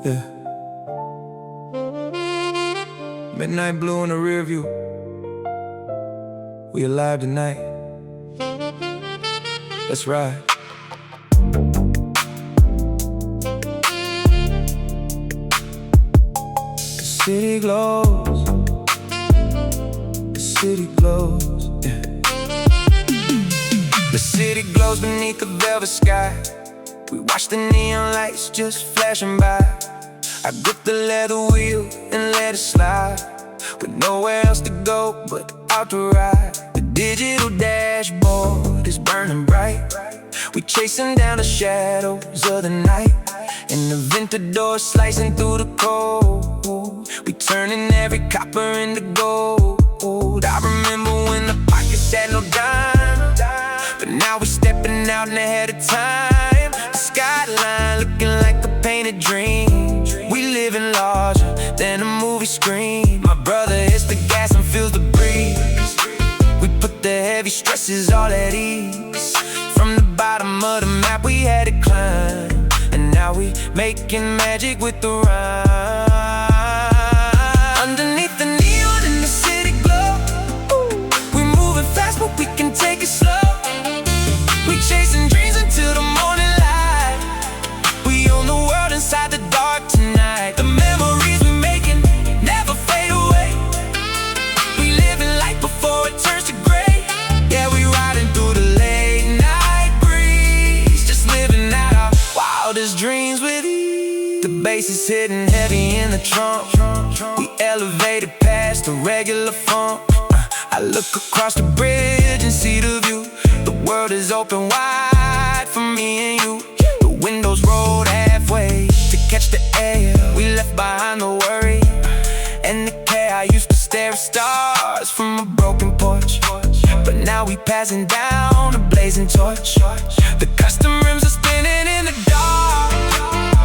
Yeah. Midnight blue in the rear view. We alive tonight. Let's ride. The city glows. The city glows. Yeah. The city glows beneath the velvet sky. We watch the neon lights just flashing by. I grip the leather wheel and let it slide, with nowhere else to go but out to ride. The digital dashboard is burning bright. We chasing down the shadows of the night, and the Ventador slicing through the cold. We turning every copper into gold. I remember when the pockets had no dime, but now we stepping out and ahead of time. The skyline looking like a painted dream. We living larger than a movie screen. My brother hits the gas and feels the breeze. We put the heavy stresses all at ease. From the bottom of the map we had to climb, and now we making magic with the rhyme. Underneath the neon in the city glow, we moving fast but we can take it slow. We chasing dreams until the morning light. We own the world inside the dark tonight. The memories we making never fade away. We living life before it turns to gray. Yeah, we riding through the late night breeze, just living out our wildest dreams with ease. The bass is hitting heavy in the trunk. We elevated past the regular funk. I look across the bridge and see the view. The world is open wide for me and you. The windows rolled halfway to catch the air. We left behind the worry and the care. I used to stare at stars from a broken porch, but now we passing down a blazing torch. The custom rims are spinning in the dark.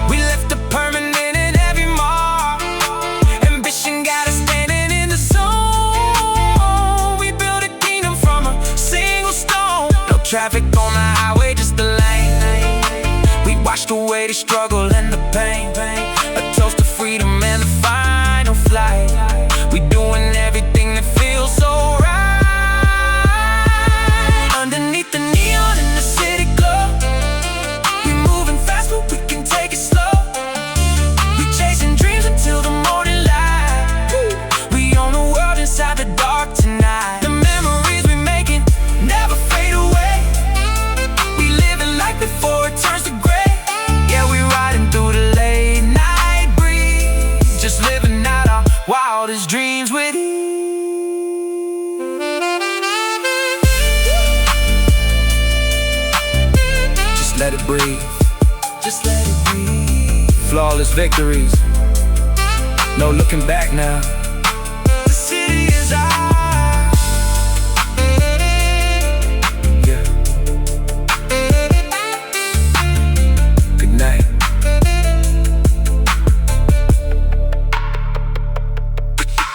We left a permanent in every mark. Ambition got us standing in the zone. We built a kingdom from a single stone. No traffic on the highway, just the lane. We washed away the struggle and the pain. A toast to freedom and the final flight. We doing everything that feels so right. Underneath the neon in the city glow, we moving fast but we can take it slow. We chasing dreams until the morning light. We own the world inside the dark tonight. The memories we making never fade away. We living life before it turns to gray. Yeah, we riding through the late night breeze, just living out our wildest dreams with ease. Just let it breathe. Just let it breathe. Flawless victories, no looking back now. The city is ours. Yeah. Good night.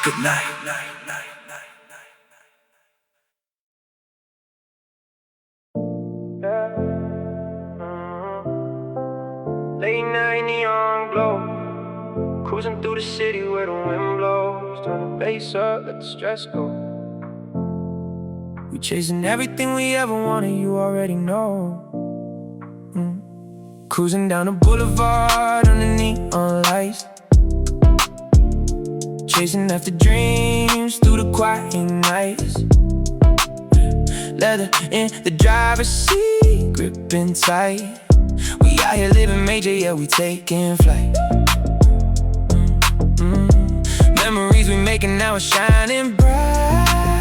Good night. Late night neon glow, cruising through the city where the wind blows. Turn the bass up, let the stress go. We chasing everything we ever wanted, you already know. Cruising down the boulevard under neon lights, chasing after dreams through the quiet nights. Leather in the driver's seat, gripping tight. We out here living major, yeah, we taking flight. Memories we making now are shining bright.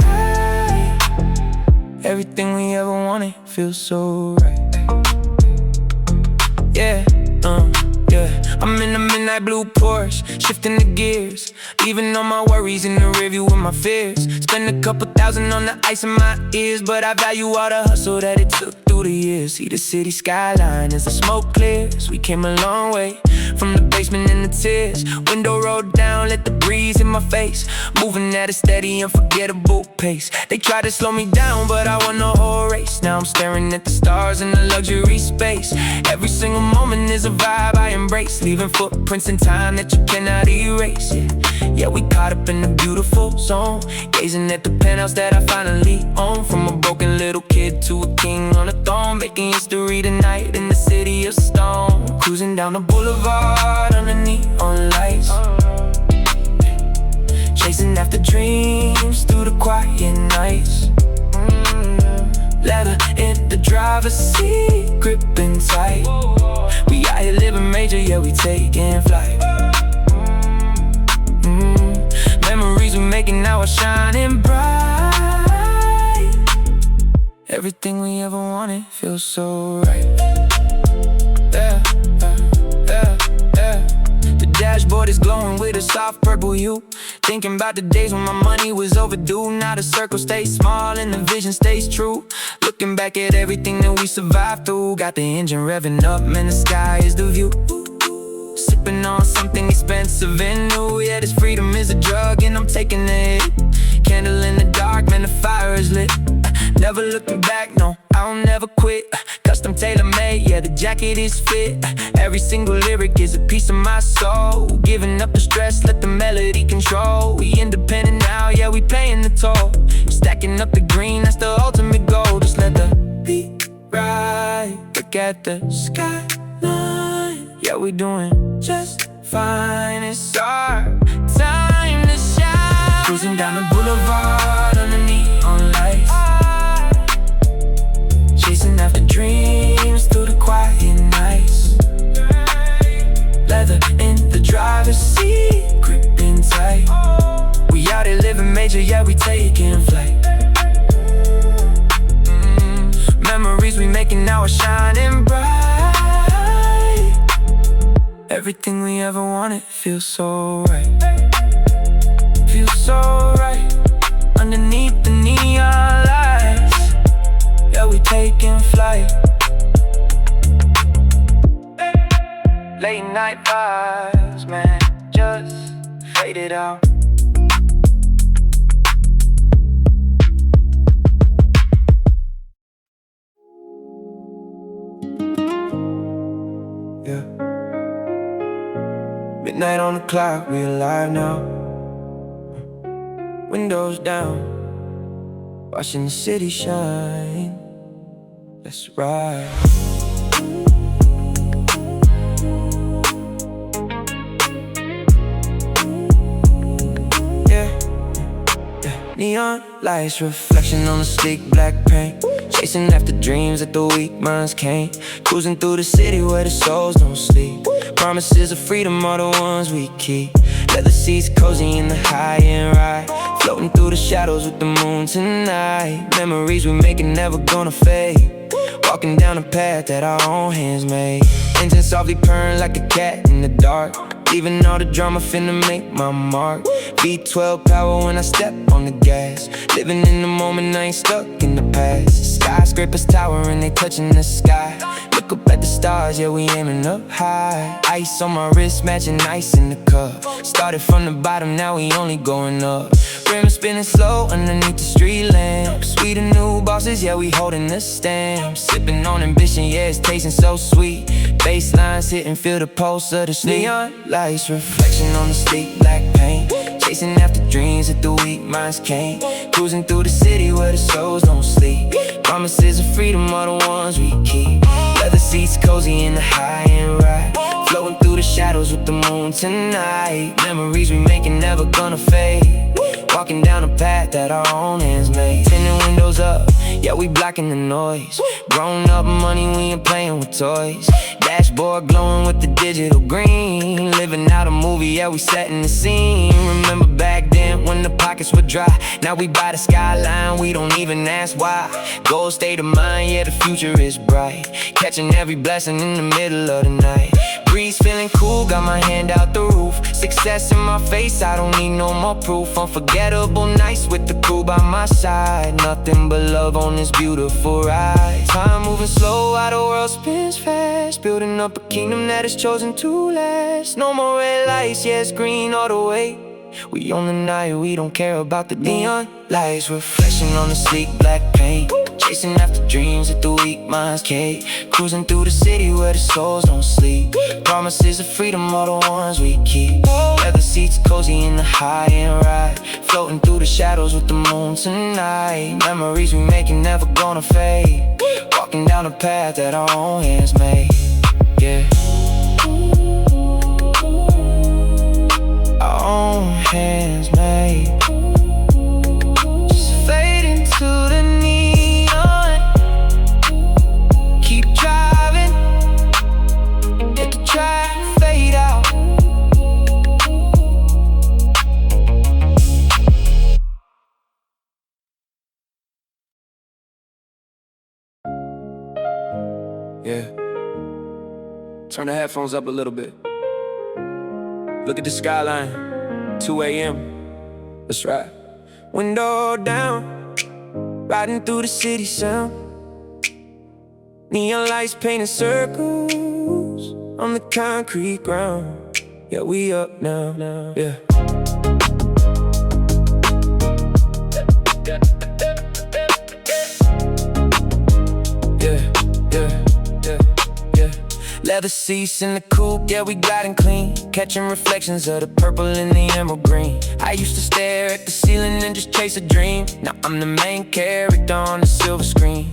Everything we ever wanted feels so right. Yeah, yeah. I'm in a midnight blue Porsche, shifting the gears, leaving all my worries in the rearview with my fears. Spend a couple thousand on the ice in my ears, but I value all the hustle that it took through through the years. See the city skyline as the smoke clears. We came a long way from the basement and the tears. Window rolled down, let the breeze in my face. Moving at a steady, unforgettable pace. They tried to slow me down, but I won the whole race. Now I'm staring at the stars in the luxury space. Every single moment is a vibe I embrace, leaving footprints in time that you cannot erase. Yeah, we caught up in the beautiful zone, gazing at the penthouse that I finally own. From a broken little kid to a king on a throne, making history tonight in the city of stone. Cruising down the boulevard under neon lights, chasing after dreams through the quiet nights. Leather in the driver's seat, gripping tight. We out here living major, yeah, we taking flight. Memories we making now are shining bright. Everything we ever wanted feels so right. Yeah, yeah, yeah. The dashboard is glowing with a soft purple hue. Thinking about the days when my money was overdue. Now the circle stays small and the vision stays true. Looking back at everything that we survived through. Got the engine revving up, man, the sky is the view. Sipping on something expensive and new. Yeah, this freedom is a drug and I'm taking it. Candle in the dark, man, the fire is lit. Never looking back, no, I'll never quit. Custom tailor-made, yeah, the jacket is fit. Every single lyric is a piece of my soul. Giving up the stress, let the melody control. We independent now, yeah, we paying the toll. Stacking up the green, that's the ultimate goal. Just let the beat ride. Look at the skyline, yeah, we doing just fine. It's our time to shine. Cruising down the boulevard under neon lights, chasing after dreams through the quiet nights. Leather in the driver's seat, gripping tight. We out here living major, yeah, we taking flight. Memories we making now are shining bright. Everything we ever wanted feels so right. Feels so right underneath the neon lights. Yeah, we taking flight. Late night vibes, man, just fade it out. Yeah. Midnight on the clock, we alive now. Windows down, watching the city shine. Let's ride. Yeah, yeah. Neon lights, reflection on the sleek black paint. Chasing after dreams that the weak minds can't. Cruising through the city where the souls don't sleep. Promises of freedom are the ones we keep. Leather seats cozy in the high-end ride, floating through the shadows with the moon tonight. Memories we making never gonna fade. Walking down a path that our own hands made. Engine softly purring like a cat in the dark, leaving all the drama finna make my mark. V12 power when I step on the gas. Living in the moment, I ain't stuck in the past. Skyscrapers towering, they touching the sky. Look up at the stars, yeah, we aiming up high. Ice on my wrist, matching ice in the cup. Started from the bottom, now we only going up. Rims spinning slow underneath the street lamps. We the new bosses, yeah, we holding the stamp. Sipping on ambition, yeah, it's tasting so sweet. Basslines hitting, feel the pulse of the sleep. Neon lights, reflection on the sleek black paint. Chasing after dreams that the weak minds can't. Cruising through the city where the souls don't sleep. Promises of freedom are the ones we keep. Leather seats cozy in the high-end ride, floating through the shadows with the moon tonight. Memories we making never gonna fade. Walking down a path that our own hands made. Tinted windows up, yeah, we blocking the noise. Grown up money, we ain't playing with toys. Dashboard glowing with the digital green. Living out a movie, yeah, we setting the scene. Remember back then when the pocket pockets were dry. Now we by the skyline, we don't even ask why. Goal state of mind, yeah, the future is bright. Catching every blessing in the middle of the night. Breeze feeling cool, got my hand out the roof. Success in my face, I don't need no more proof. Unforgettable nights with the crew by my side. Nothing but love on this beautiful ride. Time moving slow while the world spins fast. Building up a kingdom that is chosen to last. No more red lights, yeah, it's green all the way. We on the night, we don't care about the neon lights. Reflection on the sleek black paint. Chasing after dreams at the weak mind's cave. Cruising through the city where the souls don't sleep. Promises of freedom, all the ones we keep. Leather seats cozy in the high-end ride. Floating through the shadows with the moon tonight. Memories we making never gonna fade. Walking down a path that our own hands made. Yeah, our own hands made. Just fade into the neon. Keep driving. Let the track fade out. Yeah. Turn the headphones up a little bit. Look at the skyline, 2 a.m. That's right. Window down, riding through the city sound. Neon lights painting circles on the concrete ground. Yeah, we up now, yeah. Leather seats in the coupe, yeah, we gliding clean. Catching reflections of the purple and the emerald green. I used to stare at the ceiling and just chase a dream. Now I'm the main character on the silver screen.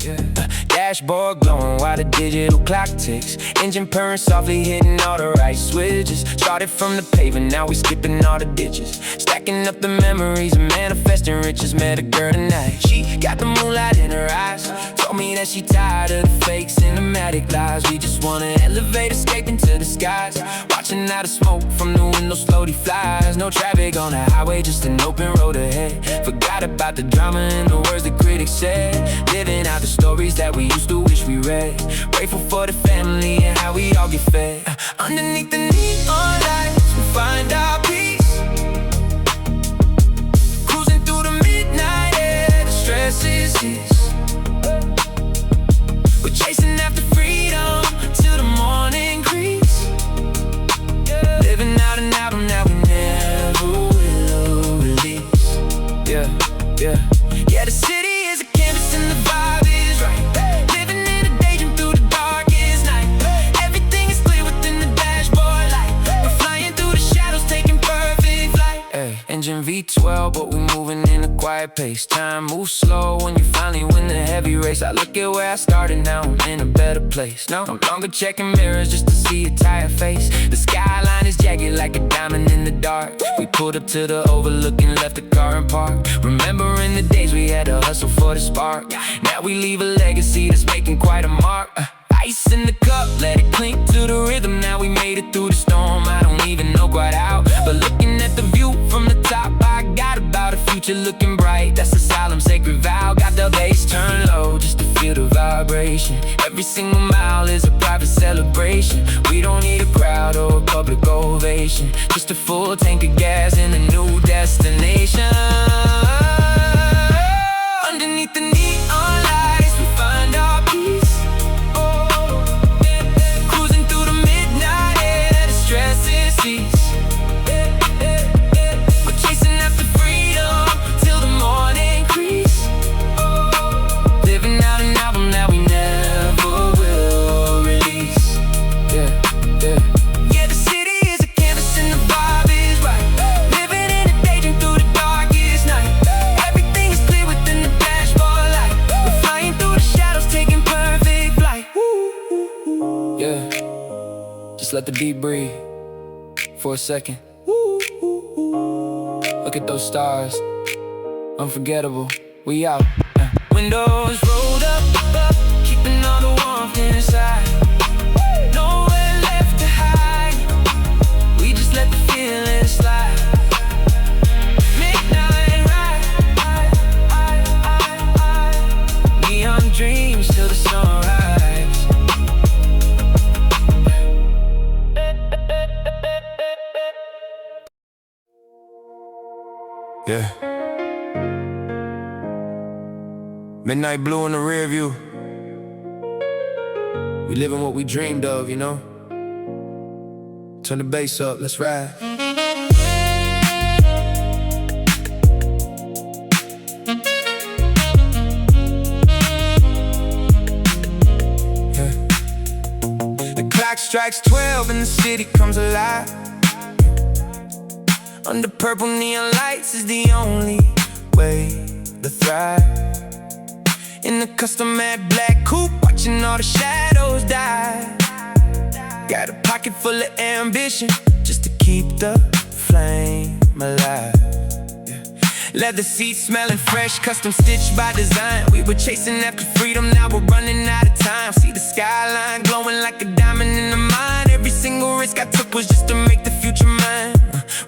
Dashboard glowing while the digital clock ticks. Engine purring softly, hitting all the right switches. Started from the pavement, now we skipping all the ditches. Stacking up the memories and manifesting riches. Met a girl tonight, she got the moonlight in her eyes. Told me that she tired of the fake cinematic lies. We just wanna elevate, escape into the skies. Watching out the smoke from the window slowly flies. No traffic on the highway, just an open road ahead. Forgot about the drama and the words the critics said. Living out the stories that we used to wish we read. Grateful for the family and how we all get fed. Underneath the neon lights, we find our peace. Cruising through the midnight air, the stress is his. We're chasing after freedom till the morning creeps. Living out an album that we never will release. Yeah, the city is a canvas and the vibe is right. Living in a daydream through the darkest night. Everything is clear within the dashboard light. We're flying through the shadows, taking perfect flight. Engine V12, but we moving in a quiet pace. Time moves slow when you finally win the heavy race. I look at where I started, now I'm in a better place. No longer checking mirrors just to see a tired face. The skyline is jagged like a diamond in the dark. We pulled up to the overlook and left the car in park. Remembering the days we had to hustle for the spark. Now we leave a legacy that's making quite a mark. Ice in the cup, let it clink to the rhythm. Now we made it through the storm, I don't even know quite how. But looking at the view from the top, I got about a future looking bright. That's a solemn sacred vow. Got the bass turned low just to feel the vibration. Every single mile is a private celebration. We don't need a crowd or a public ovation. Just a full tank of gas and a new destination. Underneath the neon lights, we find our peace. We're chasing after freedom till the morning creeps. Living out an album that we never will release. Yeah, the city is a canvas and the vibe is right. Living in a daydream through the darkest night. Everything is clear within the dashboard light. We're flying through the shadows, taking perfect flight. Yeah, just let the beat breathe for a second. Look at those stars, unforgettable, we out. Windows rolled up, keeping all the warmth inside. Nowhere left to hide, we just let the feeling slide. Midnight ride. Midnight blue in the rear view. We living what we dreamed of, you know. Turn the bass up, let's ride. Yeah. The clock strikes 12 and the city comes alive. Under purple neon lights is the only way to thrive. In the custom matte black coupe, watching all the shadows die. Got a pocket full of ambition, just to keep the flame alive. Yeah. Leather seats smelling fresh, custom stitched by design. We were chasing after freedom, now we're running out of time. See the skyline glowing like a diamond in the mine. Every single risk I took was just to make the future mine.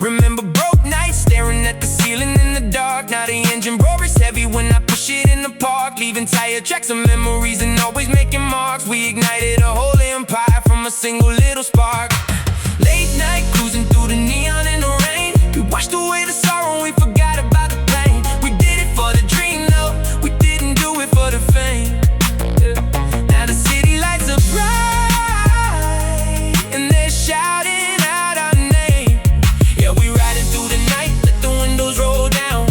Remember broke nights, staring at the ceiling in the dark. Now the engine roar is heavy when I push it in the park, leaving tire tracks of memories and always making marks. We ignited a whole empire from a single little spark. Late night cruising through the neon in the rain. We washed away the sorrow and we forgot about the pain. We did it for the dream, no, we didn't do it for the fame. Now the city lights are bright and they're shouting out our name. Yeah, we riding through the night, let the windows roll down.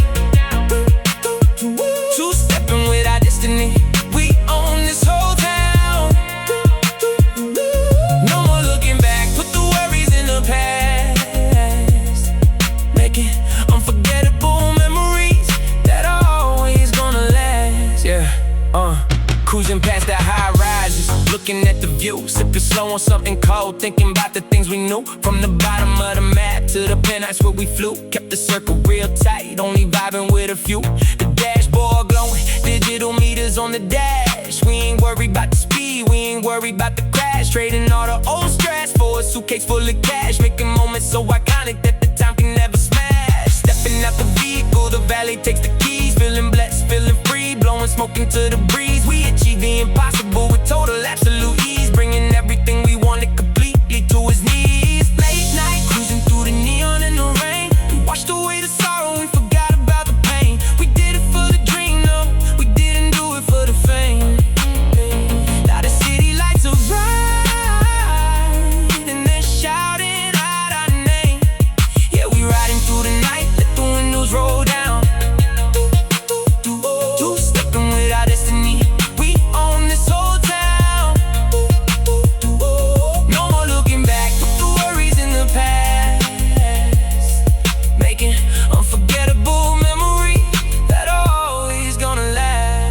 Two-stepping with our destiny, we own this whole town. No more looking back, put the worries in the past. Making unforgettable memories that are always gonna last. Yeah, cruising past that high rises, looking at the view, sipping slow on something cold, thinking about the things we knew. From the bottom of the map to the penthouse where we flew, kept the circle real tight, only vibing with a few. The dashboard glowing, digital meters on the dash. We ain't worried about the speed, we ain't worried about the crash. Trading all the old stress for a suitcase full of cash, making moments so iconic that the time can never smash. Stepping out the vehicle, the valet takes the keys, feeling blessed, feeling free, blowing smoke into the breeze. We achieve the impossible with total absolute ease, bringing everything we wanted completely to his knees. Late night cruising through the neon in the rain. We washed away the sorrow and forgot about the pain. We did it for the dream, no, we didn't do it for the fame. Now the city lights are bright and they're shouting out our name. Yeah, we riding through the night, let the windows roll down. Two-stepping with our destiny, we own this whole town. No more looking back, put the worries in the past. Making unforgettable memories that are always gonna last.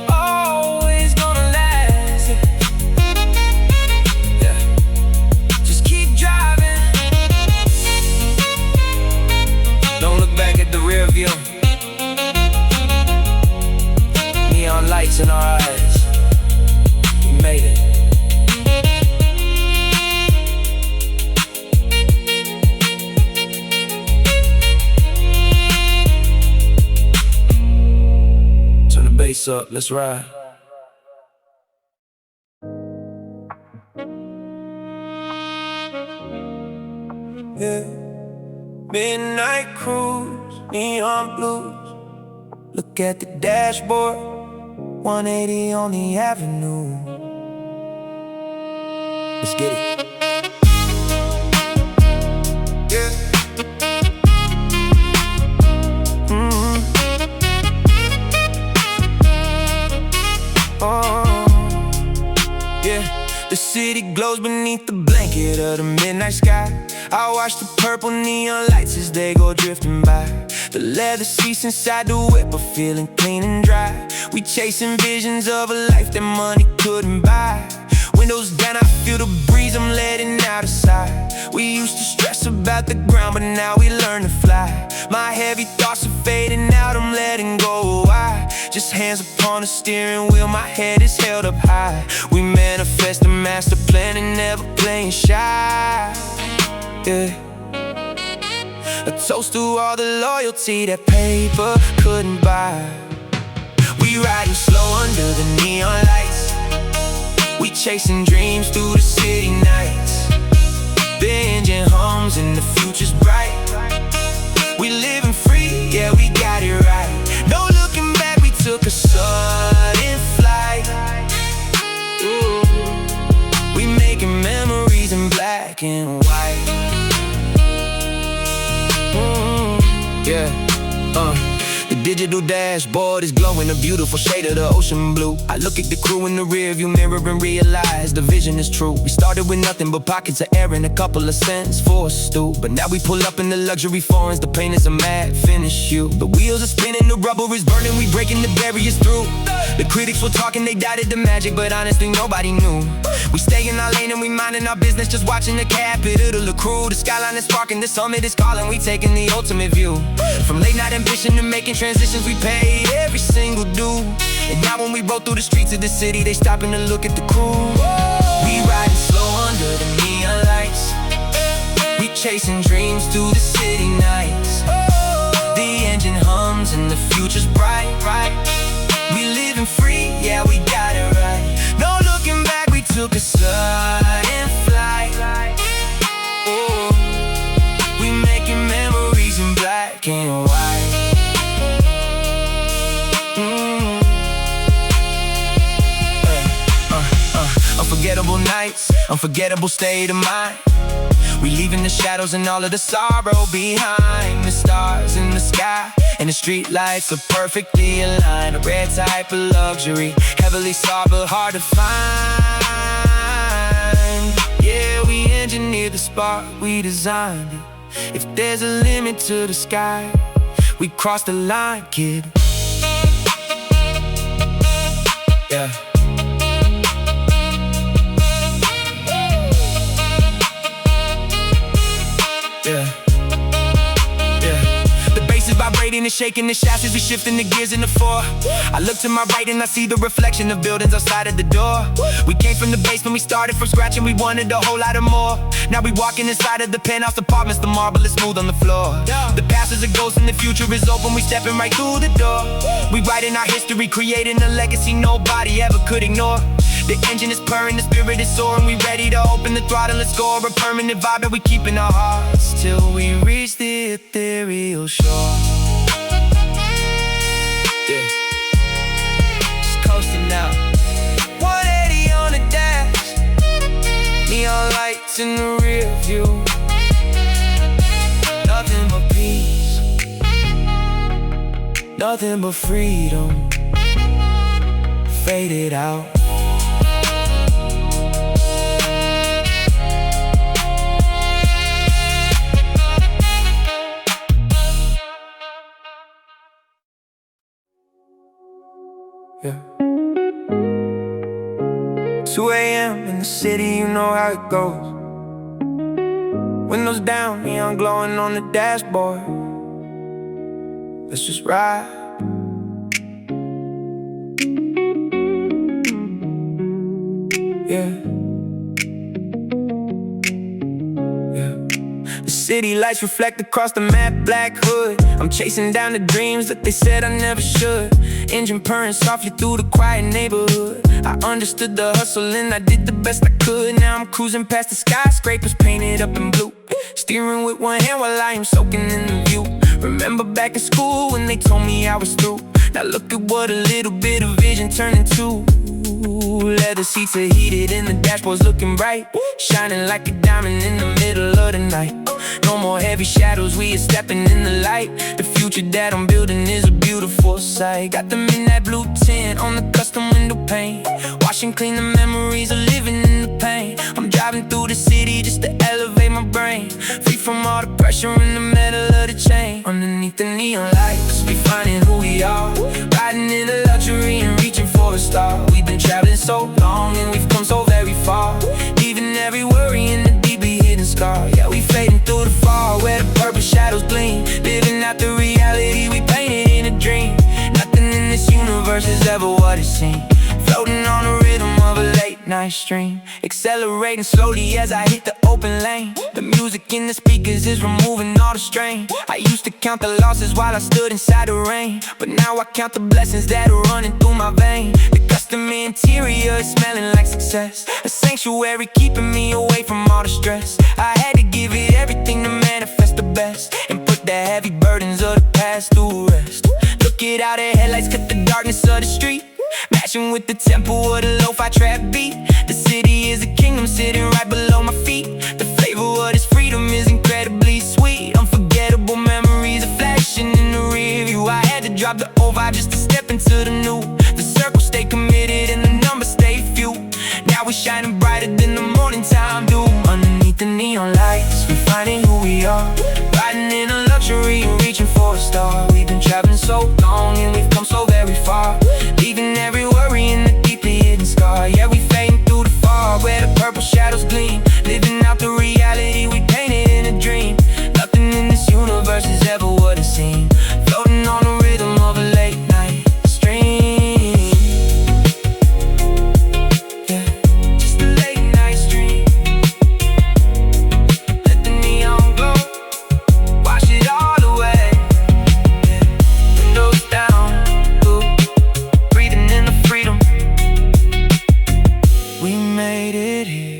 Always gonna last. Yeah. Just keep driving. Don't look back at the rear view. Neon lights in our eyes. We made it. Turn the bass up, let's ride. Yeah. Midnight cruise, neon blues. Look at the dashboard, 180 on the avenue. Let's get it. Yeah. Yeah. The city glows beneath the blanket of the midnight sky. I watch the purple neon lights as they go drifting by. The leather seats inside the whip are feeling clean and dry. We chasing visions of a life that money couldn't buy. Windows down, I feel the breeze, I'm letting out a sigh. We used to stress about the ground, but now we learn to fly. My heavy thoughts are fading out, I'm letting go. I just hands upon the steering wheel, my head is held up high. We manifest the master plan and never playing shy. Yeah. A toast to all the loyalty that paper couldn't buy. We riding slow under the neon lights. We chasing dreams through the city nights. The engine hums and the future's bright. We living free, yeah, we got it right. No looking back, we took a sudden flight. Ooh. We making memories in black and white. Yeah, the digital dashboard is glowing a beautiful shade of the ocean blue. I look at the crew in the rearview mirror and realize the vision is true. We started with nothing but pockets of air and a couple of cents for a stew. But now we pull up in the luxury foreigns, the paint is a matte finish hue. The wheels are spinning, the rubber is burning, we breaking the barriers through. The critics were talking, they doubted the magic, but honestly nobody knew. We stay in our lane and we minding our business, just watching the capital accrue. The skyline is sparking, the summit is calling, we taking the ultimate view. From late night ambition to making transitions, we paid every single due. And now when we roll through the streets of the city, they stopping to look at the crew. We riding slow under the neon lights. We chasing dreams through the city nights. The engine hums and the future's bright, right? We living free, yeah, we got it right. No looking back, we took a sudden flight. Oh, we making memories in black and white. Unforgettable nights, unforgettable state of mind. We leaving the shadows and all of the sorrow behind. The stars in the sky and the street lights are perfectly aligned. A rare type of luxury, heavily sought but hard to find. Yeah, we engineered the spark, we designed it. If there's a limit to the sky, we cross the line, kid. Yeah. Vibrating and shaking the shafts as we shifting the gears in the four. I look to my right and I see the reflection of buildings outside of the door. We came from the basement, we started from scratch and we wanted a whole lot of more. Now we walking inside of the penthouse apartments, the marble is smooth on the floor. The past is a ghost and the future is open, we stepping right through the door. We writing our history, creating a legacy nobody ever could ignore. The engine is purring, the spirit is soaring, we ready to open the throttle and score a permanent vibe, and we keeping our hearts till we reach the ethereal shore. Yeah, just coasting now. 180 on the dash, neon lights in the rear view. Nothing but peace, nothing but freedom, faded out. Yeah. 2 a.m. in the city, you know how it goes. Windows down, neon glowing on the dashboard. Let's just ride. Yeah. The city lights reflect across the matte black hood. I'm chasing down the dreams that they said I never should. Engine purring softly through the quiet neighborhood. I understood the hustle and I did the best I could. Now I'm cruising past the skyscrapers painted up in blue, steering with one hand while I am soaking in the view. Remember back in school when they told me I was through. Now look at what a little bit of vision turned into. Leather seats are heated and the dashboard's looking bright, shining like a diamond in the middle of the night. No more heavy shadows, we are stepping in the light. The future that I'm building is a beautiful sight. Got them in that blue tint on the custom window pane. Wash and clean the memories of living in the pain. I'm driving through the city just to elevate my brain, free from all the pressure in the middle of the chain. Underneath the neon lights, we finding who we are, riding in the luxury and reaching for a star. We've been traveling so long and we've come so very far, leaving every worry in the deeply hidden scar. Yeah, we fading through the fall where the purple shadows gleam, living out the reality we painted in a dream. Nothing in this universe is ever what it seems, floating on the rhythm of a late night stream, accelerating slowly as I hit the open lane. The music in the speakers is removing all the strain. I used to count the losses while I stood inside the rain, but now I count the blessings that are running through my vein. The custom interior is smelling like success, a sanctuary keeping me away from all the stress. I had to give it everything to manifest the best, and put the heavy burdens of the past to rest. Looking out at headlights, cut the darkness of the street, matching with the tempo of the lo-fi trap beat. The city is a kingdom sitting right below my feet. The flavor of this freedom is incredibly sweet. Unforgettable memories are flashing in the rear view. I had to drop the old vibe just to step into the new. The circle stay committed and the numbers stay few. Now we shining brighter than the morning time dew. Underneath the neon lights, we finding who we are, riding in a luxury and reaching for a star. We've been traveling so long and we've come so very far, leaving every worry in the deeply hidden scar. Yeah, we fading through the fog where the purple shadows gleam, living out the reality we painted in a dream. Nothing in this universe is ever what it seems, floating on the rhythm of a late night stream. Yeah, just a late night stream. Let the neon glow, wash it all away. Yeah. Windows down, ooh, breathing in the freedom. We made it here.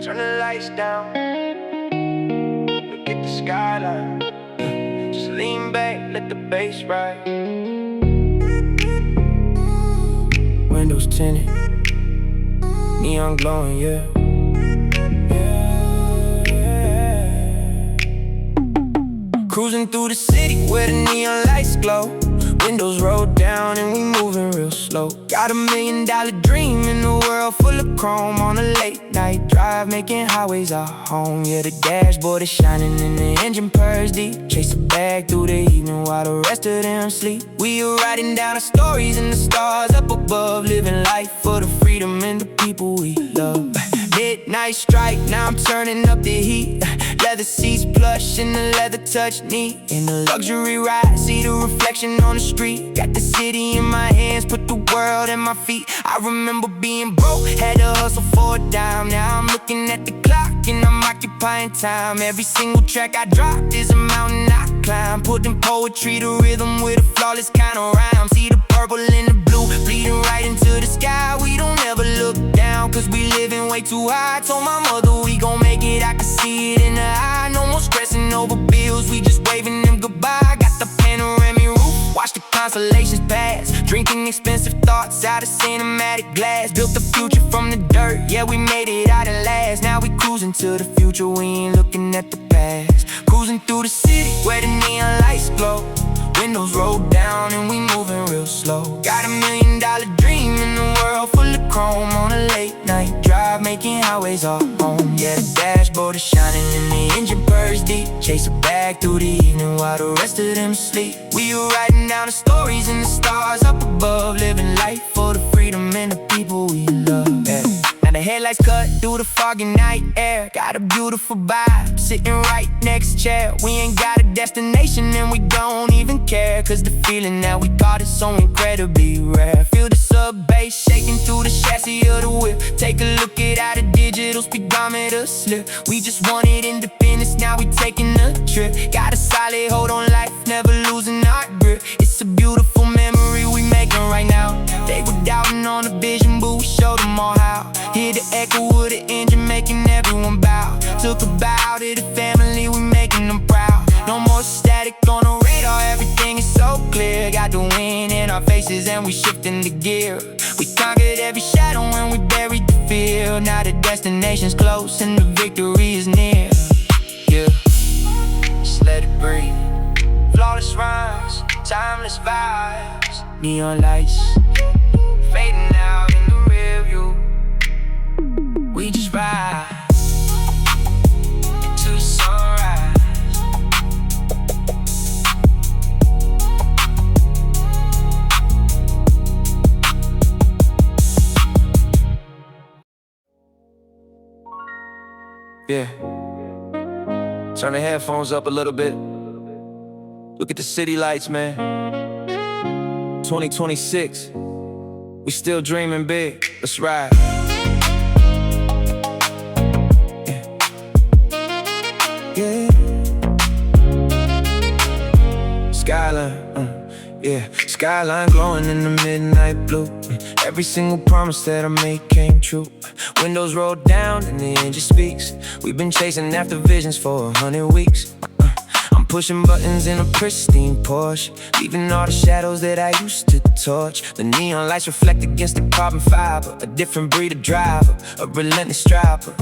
Turn the lights down, look at the skyline. Just lean back, let the bass ride. Windows tinted, neon glowing, yeah. Cruising through the city where the neon lights glow, windows rolled down and we moving real slow. Got $1 million dream in a world full of chrome, on a late night drive making highways our home. Yeah, the dashboard is shining and the engine purrs deep, chase a bag through the evening while the rest of them sleep. We are writing down our stories in the stars up above, living life for the freedom and the people we love. Midnight strike, now I'm turning up the heat. Leather seats plush and the leather touch neat. In the luxury ride, see the reflection on the street. Got the city in my hands, put the world at my feet. I remember being broke, had to hustle for a dime. Now I'm looking at the clock and I'm occupying time. Every single track I drop is a mountain I climb, putting poetry to rhythm with a flawless kind of rhyme. See the purple and the blue bleeding right into the sky. We don't ever look down cause we living way too high. Told my mother we gon' make it, I can see it in her eye. No more stressing over bills, we just waving them goodbye. Got the panoramic roof, watch the constellations pass, drinking expensive thoughts out of cinematic glass. Built the future from the dirt, yeah we made it out at last. Now we cruising to the future, we ain't looking at the past. Cruising through the city where the neon lights glow, windows rolled down and we moving real slow. Got $1 million dream in a world full of chrome, on a late night drive making highways our home. Yeah, the dashboard is shining and the engine purrs deep, chase a bag through the evening while the rest of them sleep. We are writing down the stories in the stars up above, living life for the freedom and the people we love. Yeah. Now the headlights cut through the foggy night air, got a beautiful vibe, sitting right next chair. We ain't got a destination and we don't even care, cause the feeling that we got is so incredibly rare. Feel the sub bass shaking through the chassis of the whip. Take a look at how the digital speedometer slip. We just wanted independence, now we taking a trip. Got a solid hold on life, never losing our grip. It's a beautiful memory we making right now. They were doubting on the vision, but we showed them all how. Hear the echo of the engine making everyone bow. Took a bow to the family, we making them proud. No more static on the radar, everything is so clear. Got the wind in our faces and we shifting the gear. We conquered every shadow and we buried the fear. Now the destination's close and the victory is near. Yeah, just let it breathe. Flawless rhymes, timeless vibes, neon lights fading out in the rear view. We just ride to the sunrise. Yeah, turn the headphones up a little bit. Look at the city lights, man. 2026, we still dreaming big. Let's ride. Skyline, yeah. Skyline glowing in the midnight blue. Every single promise that I made came true. Windows rolled down and the engine speaks. We've been chasing after visions for 100 weeks. I'm pushing buttons in a pristine Porsche, leaving all the shadows that I used to torch. The neon lights reflect against the carbon fiber, a different breed of driver, a relentless striver.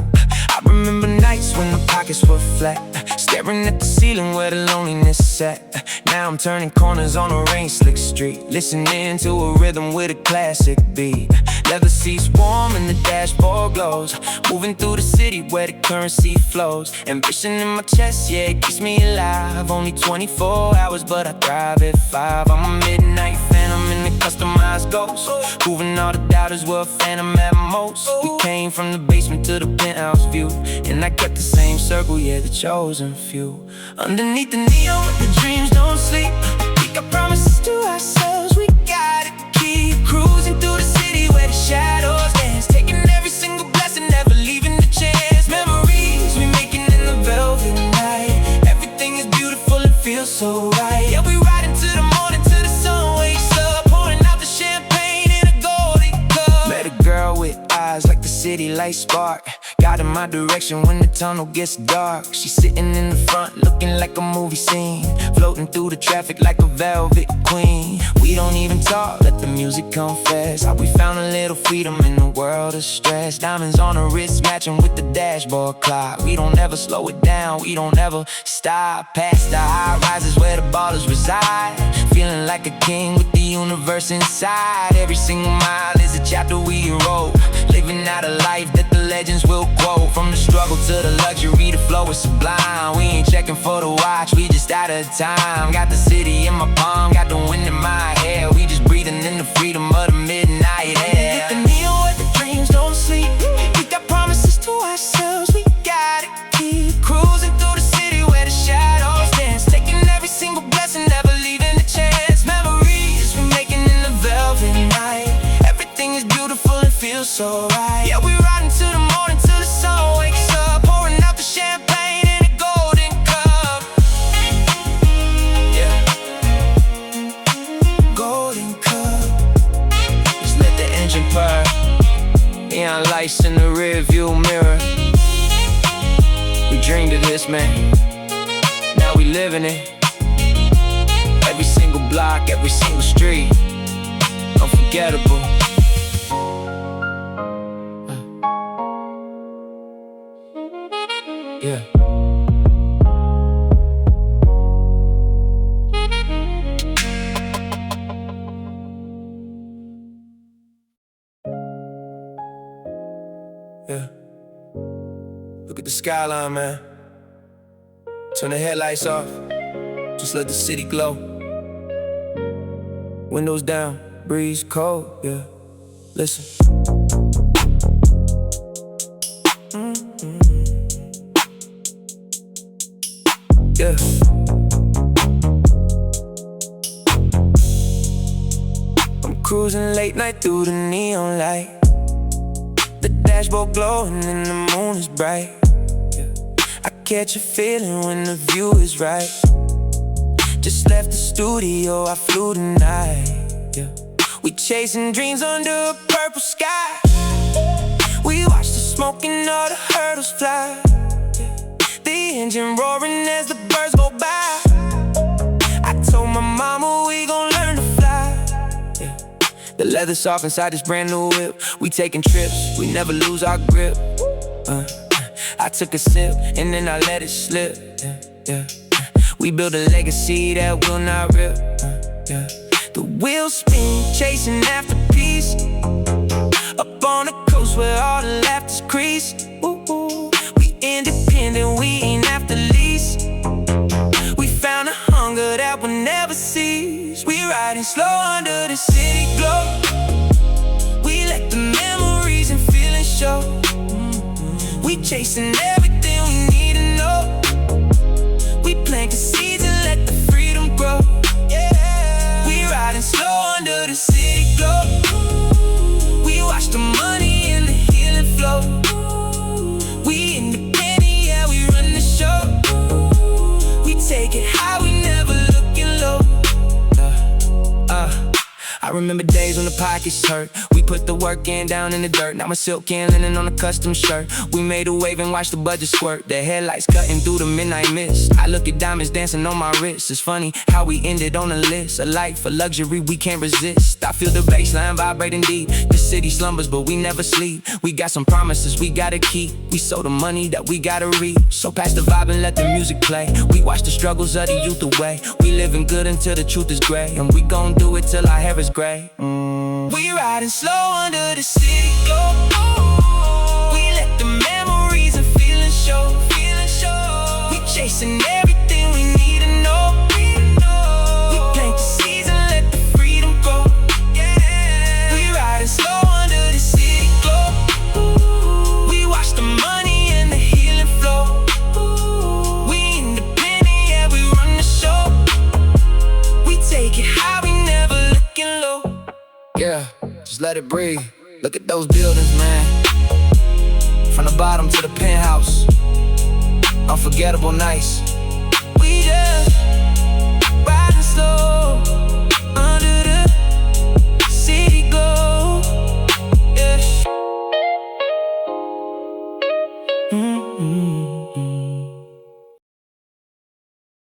I remember nights when the pockets were flat, staring at the ceiling where the loneliness sat. Now I'm turning corners on a rain-slick street, listening to a rhythm with a classic beat. Leather seats warm and the dashboard glows, moving through the city where the currency flows. Ambition in my chest, yeah, it keeps me alive. Only 24 hours, but I thrive at 5. I'm a midnight phantom in the customized ghost, proving all the doubters were a phantom at most. We came from the basement to the penthouse view, and I kept the same circle, yeah, the chosen few. Underneath the neon with the dreams don't sleep, we got promises to ourselves, we gotta keep cruising through the city where the shadows dance, taking every single blessing, never leaving the chance. Memories we making in the velvet night, everything is beautiful, it feels so right. Yeah, we ride into the morning till the sun wakes up, pouring out the champagne in a golden cup. Met a girl with eyes like the city lights spark, got in my direction when the tunnel gets dark. She's sitting in the front looking like a movie scene, floating through the traffic like a velvet queen. We don't even talk, let the music come fast. How we found a little freedom in the world of stress. Diamonds on her wrist matching with the dashboard clock. We don't ever slow it down, we don't ever stop. Past the high rises where the ballers reside, feeling like a king with the universe inside. Every single mile is a chapter we wrote, living out a life that the legends will quote. From the struggle to the luxury, the flow is sublime. We ain't checking for the watch, we just out of time. Got the city in my palm, got the wind in my hair. We just breathing in the freedom of the midnight air. The neon where the dreams don't sleep, we got promises to ourselves, we gotta keep cruising through the city where the shadows dance, taking every single blessing, never leaving a chance. Memories we're making in the velvet night, everything is beautiful, it feels so right. Yeah, we riding to the morning till the sun wakes up, pouring out the champagne in a golden cup. Yeah, golden cup. Just let the engine purr, neon lights in the rear view mirror. We dreamed of this, man, now we living it. Every single block, every single street, unforgettable. Yeah. Yeah. Look at the skyline, man. Turn the headlights off, just let the city glow. Windows down, breeze cold, yeah. Listen. Yeah. I'm cruising late night through the neon light, the dashboard glowing and the moon is bright. Yeah. I catch a feeling when the view is right. Just left the studio, I flew tonight. Yeah. We chasing dreams under a purple sky. We watch the smoke and all the hurdles fly. The engine roaring as the birds go by. I told my mama we gon' learn to fly. Yeah. The leather soft inside this brand new whip. We taking trips, we never lose our grip. I took a sip and then I let it slip. Yeah. We build a legacy that will not rip. Yeah. The wheels spin, chasing after peace, up on the coast where all the laughter's creased. We independent, we ain't after lease. We found a hunger that will never cease. We riding slow under the city glow. We let the memories and feelings show. We chasing everything we need to know. We planting seeds and let the freedom grow. Yeah. We riding slow under the city glow. We watch the money and the healing flow. We independent, yeah, we run the show. We take it high, we never looking low. remember days when the pockets hurt. We put the work in down in the dirt. Now my silk and linen on a custom shirt. We made a wave and watched the budget squirt. The headlights cutting through the midnight mist. I look at diamonds dancing on my wrist. It's funny how we ended on a list. A life for luxury we can't resist. I feel the bassline vibrating deep. The city slumbers but we never sleep. We got some promises we gotta keep. We sold the money that we gotta reap. So pass the vibe and let the music play. We watch the struggles of the youth away. We living good until the truth is gray. And we gon' do it till our hair is gray. We riding slow under the city glow. We let the memories and feelings show. We chasing everything we need to know. We plant the seeds and let the freedom grow. We riding slow under the city glow. We watch the money and the healing flow. We independent, yeah, we run the show. We take it high, we never looking low. Yeah, just let it breathe. Look at those buildings, man. From the bottom to the penthouse. Unforgettable nights. We just riding slow under the city glow. Yeah.